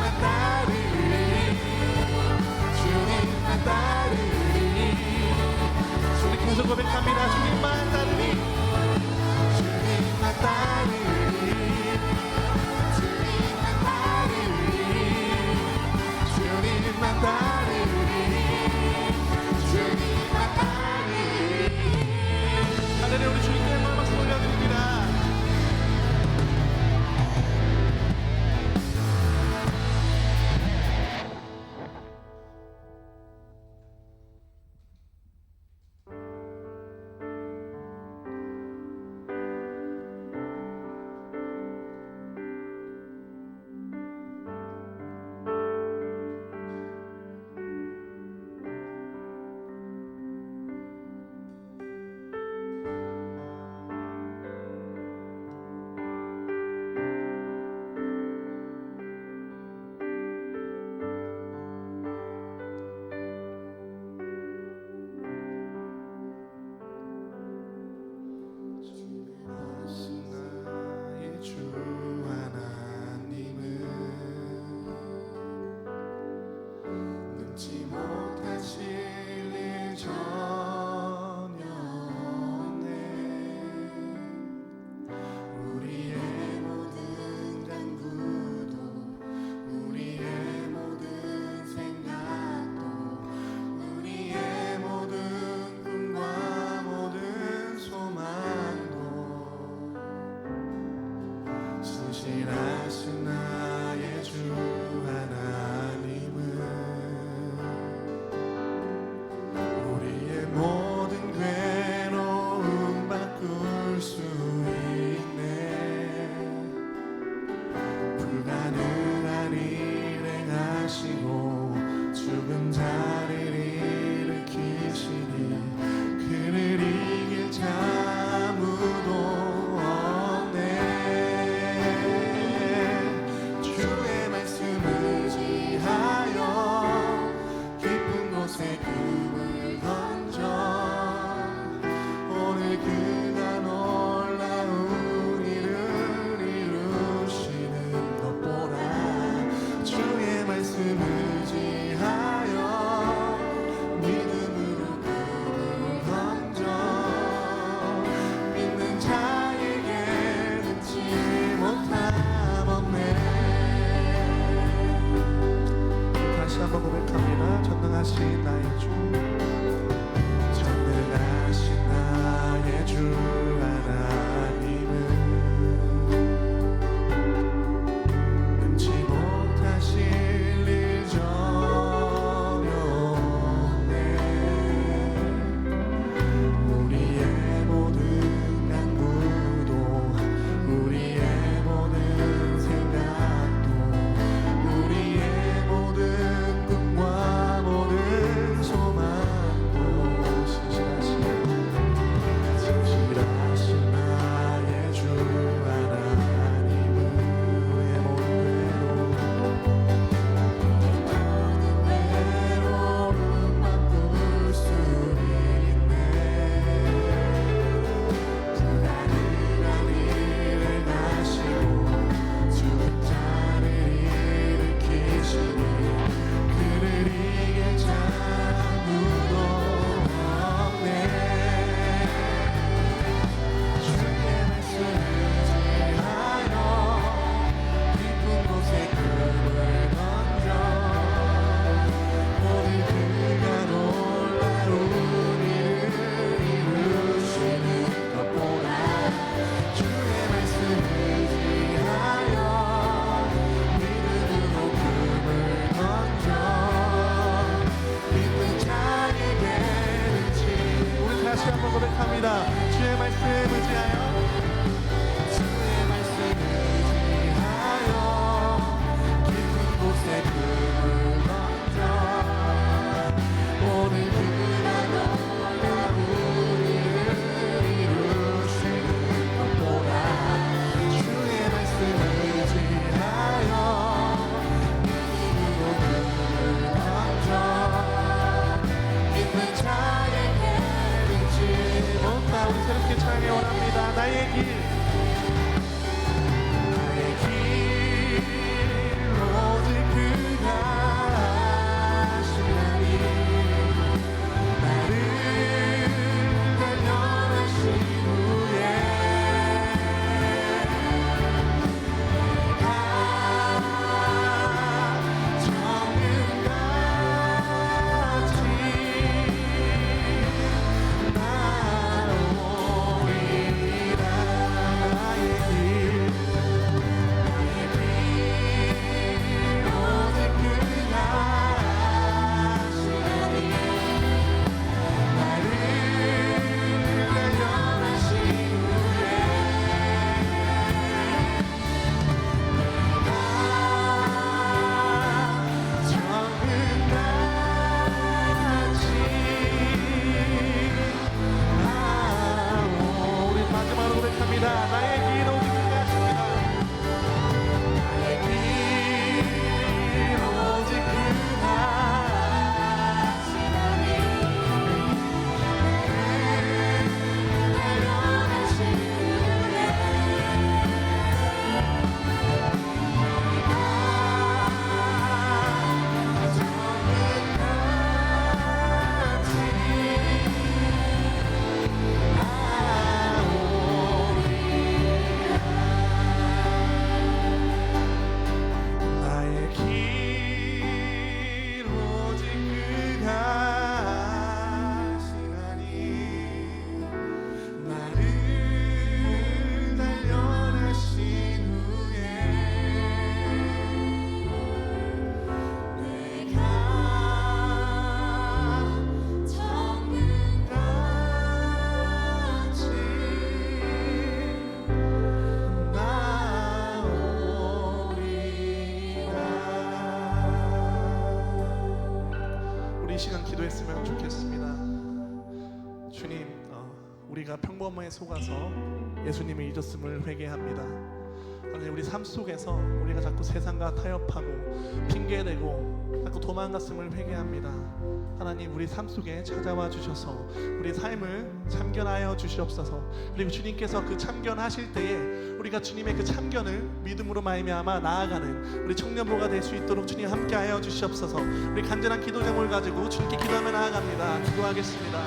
주님만 따르리 주님만 따르리 우리 계속 고백합니다. 주님만 따르리 주님만 따르리 주님만 따르리 주님만 따르리 주님만 따르리 할렐루야. 우리 주님께 한번 박수 올려드립니다. 나의 주 하나님은 능치 못하실 일 전혀 없네. 우리의 모든 간구도 우리의 모든 생각도 우리의 모든 꿈과 모든 소망도 신실하신 나의 주 하나님은 우리의 모든 괴로움 바꿀 수 있네. 불가능한 일 행하시고 죽은 자를 일으키시니 그를 이길 자 아무도 없네. 주의 말씀을 의지하여 깊은 곳에 금을 던져 오늘 그가 놀라운 일을 이루시는 것 보라. 주의 말씀을 의지하여 믿음으로 금을 던져 믿는 자에게 능치 못함 없네. 다시 한번 고백합니다. 전능하신 나의 주 전능하신 나의 주 하나님은 능치 못하실 일 전혀 없네. 우리의 모든 간구도 우리의 모든 생각도 우리의 모든 꿈과 모든 소망 이 시간 기도했으면 좋겠습니다. 주님, 우리가 평범에 속아서 예수님을 잊었음을 회개합니다. 하나님, 우리 삶 속에서 우리가 자꾸 세상과 타협하고 핑계대고 자꾸 도망갔음을 회개합니다. 하나님, 우리 삶 속에 찾아와 주셔서 우리 삶을 참견하여 주시옵소서. 그리고 주님께서 그 참견하실 때에 우리가 주님의 그 참견을 믿음으로 말미암아 나아가는 우리 청년부가 될 수 있도록 주님 함께하여 주시옵소서. 우리 간절한 기도 제목을 가지고 주님께 기도하며 나아갑니다. 기도하겠습니다.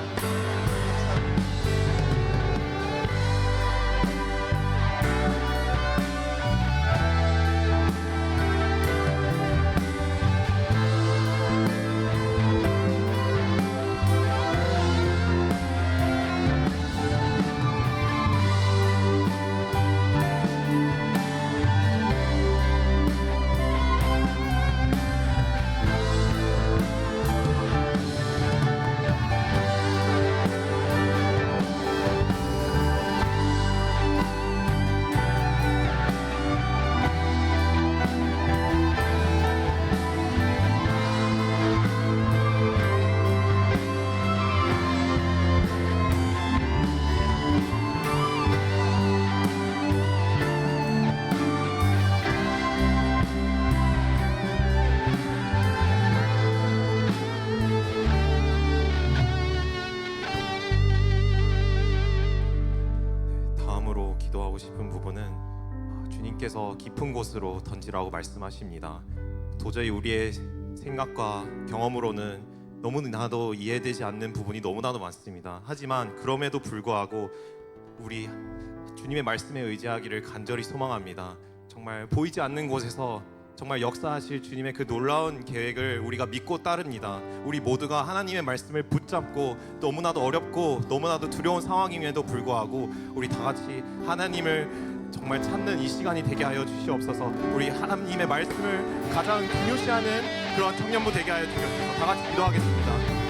기도하고 싶은 부분은 주님께서 깊은 곳으로 던지라고 말씀하십니다. 도저히 우리의 생각과 경험으로는 너무나도 이해되지 않는 부분이 너무나도 많습니다. 하지만 그럼에도 불구하고 우리 주님의 말씀에 의지하기를 간절히 소망합니다. 정말 보이지 않는 곳에서 정말 역사하실 주님의 그 놀라운 계획을 우리가 믿고 따릅니다. 우리 모두가 하나님의 말씀을 붙잡고 너무나도 어렵고 너무나도 두려운 상황임에도 불구하고 우리 다 같이 하나님을 정말 찾는 이 시간이 되게 하여 주시옵소서. 우리 하나님의 말씀을 가장 중요시하는 그런 청년부 되게 하여 주시옵소서. 다 같이 기도하겠습니다.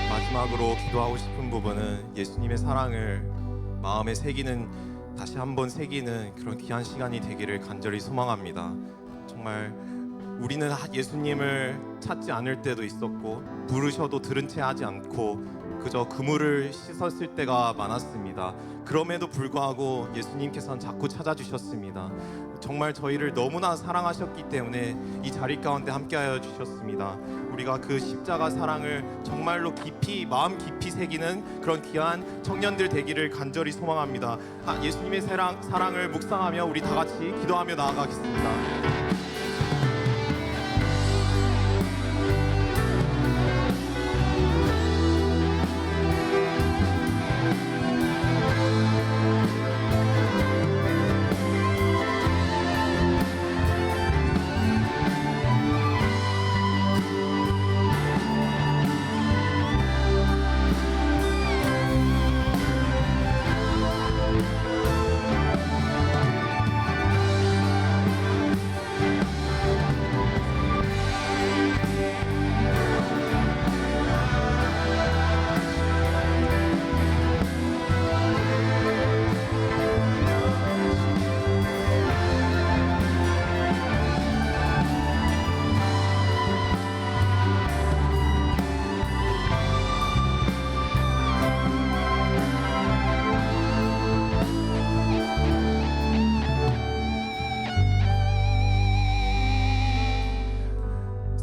마지막으로 기도하고 싶은 부분은 예수님의 사랑을 마음에 새기는, 다시 한번 새기는 그런 귀한 시간이 되기를 간절히 소망합니다. 정말 우리는 예수님을 찾지 않을 때도 있었고 부르셔도 들은 채 하지 않고 그저 그물을 씻었을 때가 많았습니다. 그럼에도 불구하고 예수님께서는 자꾸 찾아주셨습니다. 정말 저희를 너무나 사랑하셨기 때문에 이 자리 가운데 함께하여 주셨습니다. 우리가 그 십자가 사랑을 정말로 깊이, 마음 깊이 새기는 그런 귀한 청년들 되기를 간절히 소망합니다. 예수님의 사랑을 묵상하며 우리 다 같이 기도하며 나아가겠습니다.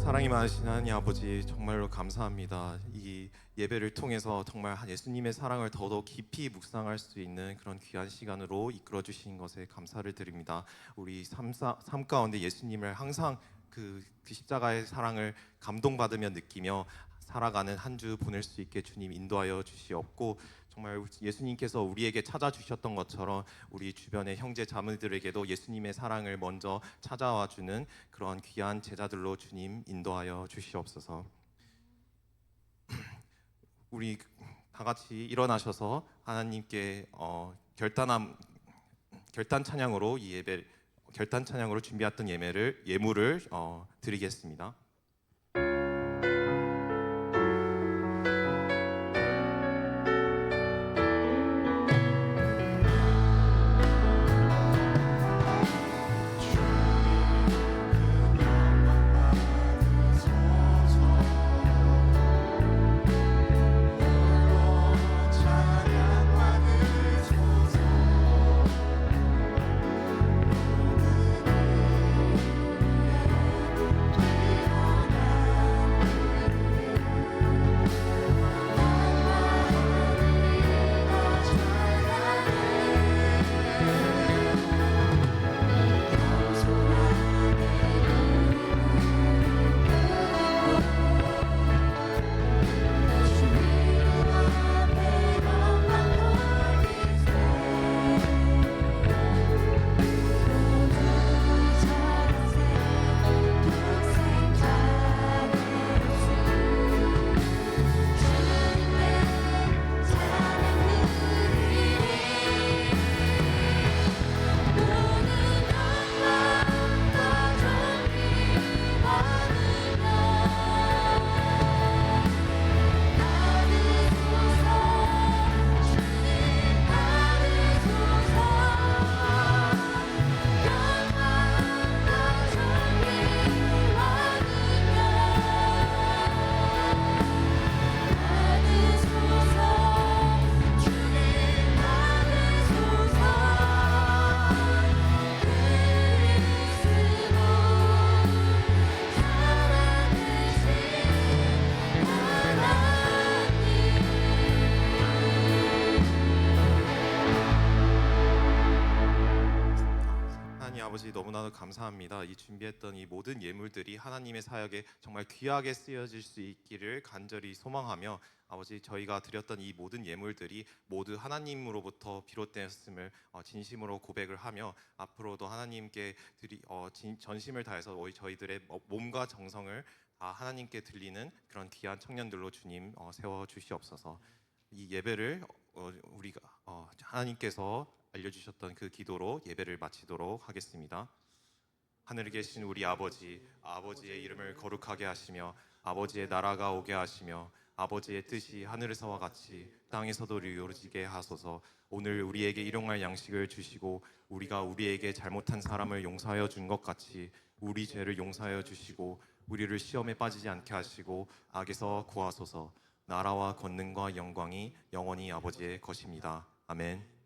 사랑이 많으신 하나님 아버지, 정말로 감사합니다. 이 예배를 통해서 정말 예수님의 사랑을 더더욱 깊이 묵상할 수 있는 그런 귀한 시간으로 이끌어 주신 것에 감사를 드립니다. 우리 삶 가운데 예수님을 항상 그 십자가의 사랑을 감동받으며 느끼며 살아가는 한 주 보낼 수 있게 주님 인도하여 주시옵고, 정말 예수님께서 우리에게 찾아주셨던 것처럼 우리 주변의 형제 자매들에게도 예수님의 사랑을 먼저 찾아와 주는 그런 귀한 제자들로 주님 인도하여 주시옵소서. 우리 다 같이 일어나셔서 하나님께 결단 찬양으로 이 예배 결단 찬양으로 준비했던 예물을 드리겠습니다. 아버지, 너무나도 감사합니다. 이 준비했던 이 모든 예물들이 하나님의 사역에 정말 귀하게 쓰여질 수 있기를 간절히 소망하며, 아버지, 저희가 드렸던 이 모든 예물들이 모두 하나님으로부터 비롯되었음을 진심으로 고백을 하며, 앞으로도 하나님께 전심을 다해서 저희들의 몸과 정성을 다 하나님께 드리는 그런 귀한 청년들로 주님 세워 주시옵소서. 이 예배를 우리가 하나님께서 알려주셨던 그 기도로 예배를 마치도록 하겠습니다. 하늘에 계신 우리 아버지, 아버지의 이름을 거룩하게 하시며 아버지의 나라가 오게 하시며 아버지의 뜻이 하늘에서와 같이 땅에서도 이루어지게 하소서. 오늘 우리에게 일용할 양식을 주시고 우리가 우리에게 잘못한 사람을 용서하여 준 것 같이 우리 죄를 용서하여 주시고 우리를 시험에 빠지지 않게 하시고 악에서 구하소서. 나라와 권능과 영광이 영원히 아버지의 것입니다. 아멘.